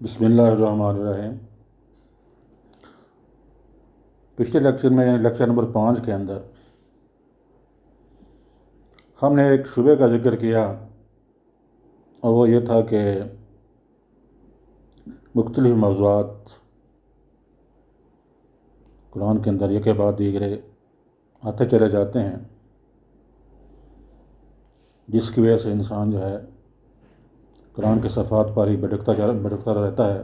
बिस्मिल्लाहिर्रहमानिर्रहीम। पिछले लेक्चर में यानी लेक्चर नंबर 5 के अंदर हमने एक शुबे का जिक्र किया और वो ये था कि मुख्तलिफ मौज़ूआत कुरान के अंदर एक के बाद दीगरे आते चले जाते हैं, जिसकी वजह से इंसान जो है कुरान के सफ़ात पर ही भटकता रहता है।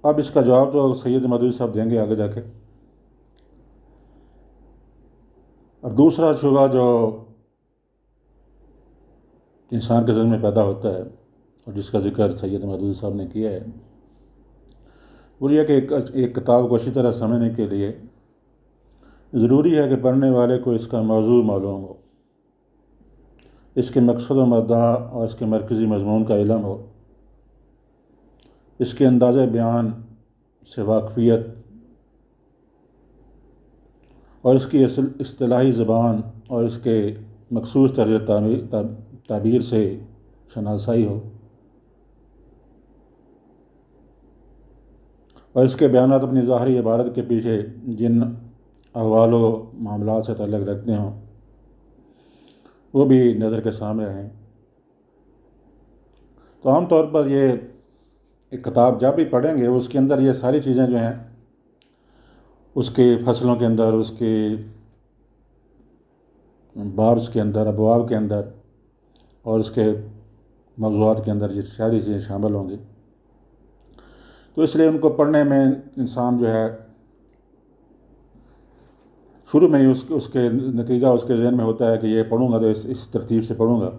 अब इसका जवाब तो सैयद मदूदी साहब देंगे आगे जाके। और दूसरा शुबा जो इंसान के ज़हन में पैदा होता है और जिसका जिक्र सैयद मदूदी साहब ने किया है, वो ये कि एक किताब को अच्छी तरह समझने के लिए ज़रूरी है कि पढ़ने वाले को इसका मौजू मालूम हो, इसके मकसद व मद्दा और इसके मरकज़ी मज़मून का इल्म हो, इसके अंदाज़े बयान से वाक़फ़ियत और इसकी इस्तिलाही ज़बान और इसके मखसूस तर्ज ताबीर से शनासाई हो और इसके बयानात अपनी ज़ाहरी इबारत के पीछे जिन अहवाल व मामलात से ताल्लुक़ रखते हों वो भी नज़र के सामने रहें। तो आम तौर पर ये एक किताब जब भी पढ़ेंगे उसके अंदर ये सारी चीज़ें जो हैं उसके फसलों के अंदर, उसके बाब्स के अंदर, अबवाब के अंदर और उसके मौज़ूआत के अंदर ये सारी चीज़ें शामिल होंगी। तो इसलिए उनको पढ़ने में इंसान जो है शुरू में ही उसके नतीजा उसके ज़हन में होता है कि ये पढ़ूँगा तो इस तरतीब से पढ़ूँगा।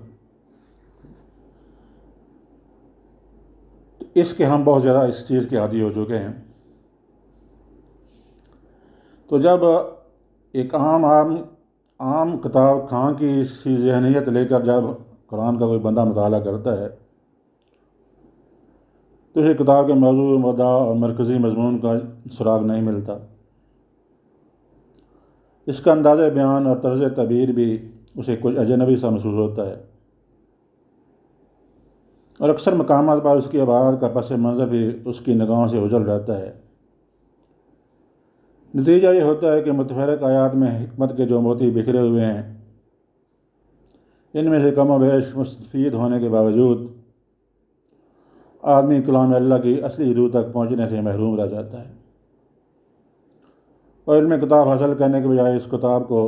इसके हम बहुत ज़्यादा इस चीज़ के आदी हो चुके हैं। तो जब एक आम किताब खां की सी ज़हनियत लेकर जब कुरान का कोई बंदा मुताला करता है तो इस किताब के मौजू, मद्दा और मरकज़ी मज़मून का सुराग नहीं मिलता। इसका अंदाज़ा बयान और तर्ज़ तबीर भी उसे कुछ अजनबी सा महसूस होता है और अक्सर मकामात पर उसकी इबारत का पस मंज़र भी उसकी निगाहों से उजल रहता है। नतीजा ये होता है कि मुतफ़रक़ आयात में हिकमत के जो मोती बिखरे हुए हैं, इनमें से कम बेश मुस्तफ़ीद होने के बावजूद आदमी कलाम अल्लाह की असली रूह तक पहुँचने से महरूम रह जाता है और इल्म किताब हासिल करने के बजाय इस किताब को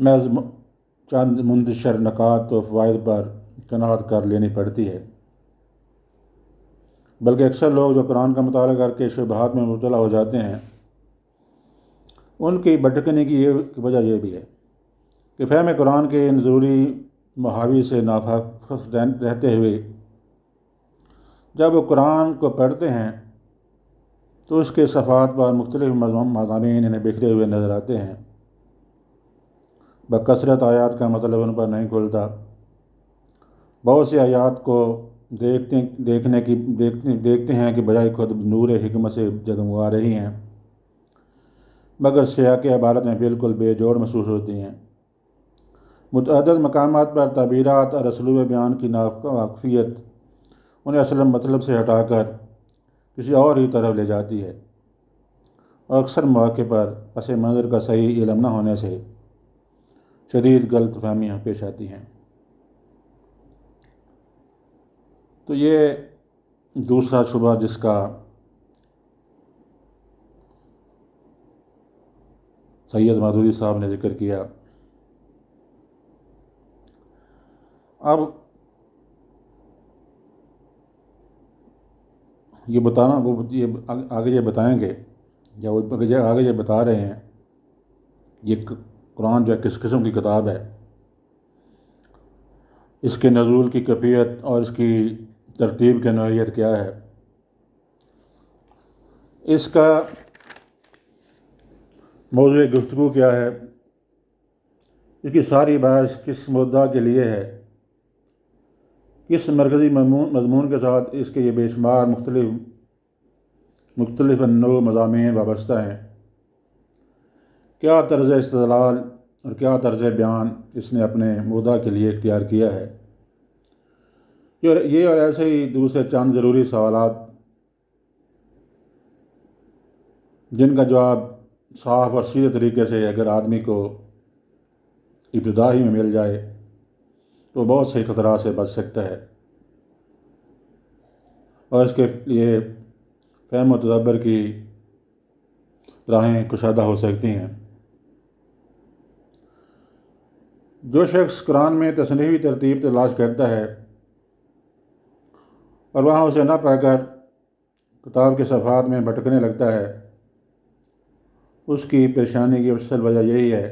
महज़ चंद मुंतशर नकात व फ़वाइद पर कनाअत कर लेनी पड़ती है। बल्कि अक्सर लोग जो कुरान का मुताला करके शुबहात में मुब्तला हो जाते हैं, उनकी भटकने की वजह यह भी है कि फ़हम कुरान के इन ज़रूरी महावी से नाफाक़ रहते हुए जब वो कुरान को पढ़ते हैं तो उसके सफ़ात पर मुख्तलिफ़ मज़ामीन इन्हें बिखरे हुए नज़र आते हैं। बकसरत आयात का मतलब उन पर नहीं खुलता। बहुत सी आयात को देखते हैं कि बजाय खुद नूर हिकमत से जगमगा रही हैं, मगर सियाक़ इबारत में बिल्कुल बेजोड़ महसूस होती हैं। मुतअद्दिद मकामात पर ताबीरात और असलूब बयान की नावाक़फ़ियत उन्हें असल मतलब से हटाकर किसी और ही तरफ ले जाती है और अक्सर मौके पर पस मंज़र का सही इल्म न होने से शदीद गलत फहमियाँ पेश आती हैं। तो ये दूसरा शुबा जिसका सैयद मदूदी साहब ने जिक्र किया। अब ये बताना वो ये आगे ये बताएंगे या वो आगे ये बता रहे हैं ये कुरान जो किस किस्म की किताब है, इसके नज़ूल की कैफियत और इसकी तरतीब की नौइयत क्या है, इसका मौज़ूए गुफ्तगू क्या है, इसकी सारी बहस किस मुद्दा के लिए है, किस मरकज़ी मज़मून के साथ इसके ये बेशुमार मुख्तलिफ़ नौ मज़ामीन वाबस्ता हैं, क्या तर्ज़ इस्तिदलाल और क्या तर्ज बयान इसने अपने मुद्दा के लिए इख्तियार किया है। ये और ऐसे ही दूसरे चंद ज़रूरी सवालात जिनका जवाब साफ और सीधे तरीके से अगर आदमी को इब्तिदा ही में मिल जाए तो बहुत से खतरा से बच सकता है और इसके लिए फ़हम व तदब्बर की राहें कुशादा हो सकती हैं। जो शख्स कुरान में तस्नीवी तरतीब तलाश करता है और वहाँ उसे न पाकर किताब के सफ़हात में भटकने लगता है, उसकी परेशानी की असल वजह यही है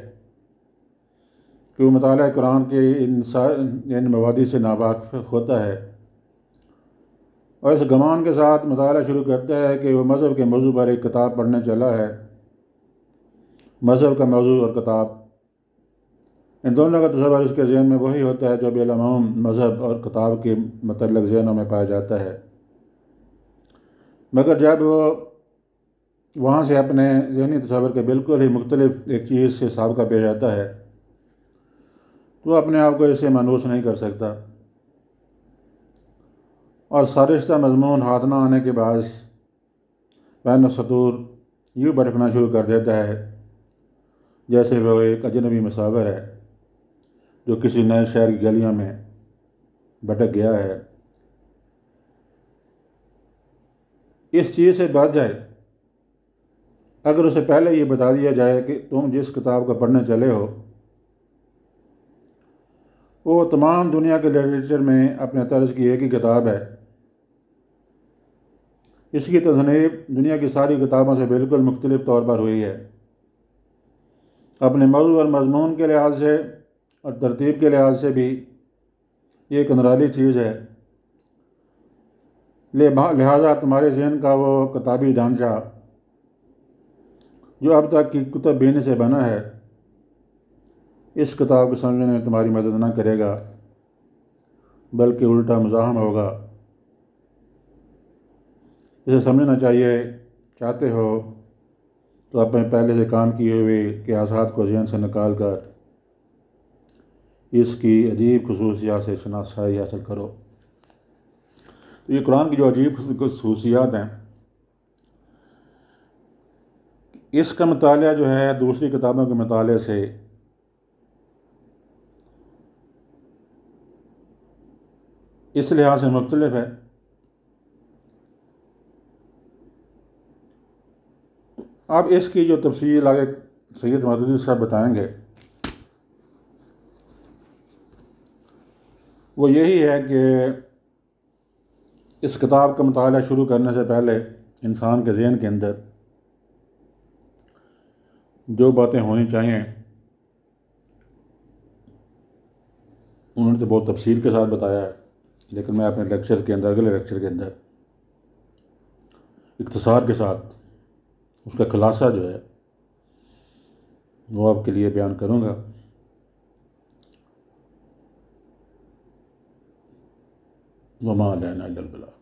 कि वो मुताला कुरान के इन मवादी से नावाकिफ़ होता है और इस गमान के साथ मुताला शुरू करता है कि वो मज़हब के मौजू पर एक किताब पढ़ने चला है। मज़हब का मौजू और किताब, इन दोनों का तस्वर उसके ज़हन में वही होता है जो बिलअमूम मज़हब और किताब के मतलब ज़हनों में पाया जाता है। मगर जब वो वहाँ से अपने ज़हनी तस्वर के बिल्कुल ही मुख्तलिफ एक चीज़ से साबिक़ा पेश आता है तो अपने आप को इससे मानूस नहीं कर सकता और सारिश्ता मज़मून हाथ न आने के बाद बैन सतूर यूँ भटकना शुरू कर देता है जैसे वह एक अजनबी मुसाफिर है जो किसी नए शहर की गलियों में भटक गया है। इस चीज़ से बच जाए अगर उसे पहले ये बता दिया जाए कि तुम जिस किताब को पढ़ने चले हो वो तमाम दुनिया के लिटरेचर में अपने तर्ज की एक ही किताब है, इसकी तस्नीफ दुनिया की सारी किताबों से बिल्कुल मुख्तलिफ तौर पर हुई है। अपने मौजू और मज़मून के लिहाज से और तरतीब के लिहाज से भी ये एक निराली चीज़ है। लिहाजा तुम्हारे ज़हन का वो किताबी ढांचा जो अब तक की कुतुब बीनी से बना है इस किताब को समझने में तुम्हारी मदद न करेगा बल्कि उल्टा मुज़ाहम होगा। इसे समझना चाहिए चाहते हो तो अपने पहले से काम किए हुए क़ियासात को ज़हन से निकाल कर इसकी अजीब खसूसियात से शनासाई हासिल करो। तो ये कुरान की जो अजीब खसूसियात हैं इसका मुताला जो है दूसरी किताबों के मुताले से इस लिहाज से मुख्तलिफ है। अब इसकी जो तफसील आगे सैयद मौदूदी साहब बताएंगे वो यही है कि इस किताब का मुताला शुरू करने से पहले इंसान के ज़हन के अंदर जो बातें होनी चाहिए उन्होंने तो बहुत तफसील के साथ बताया है, लेकिन मैं अपने लेक्चर के अंदर अगले लेक्चर के अंदर इख्तिसार के साथ उसका खुलासा जो है वो आपके लिए बयान करूँगा। वमा अलैना इल्लल बलाग।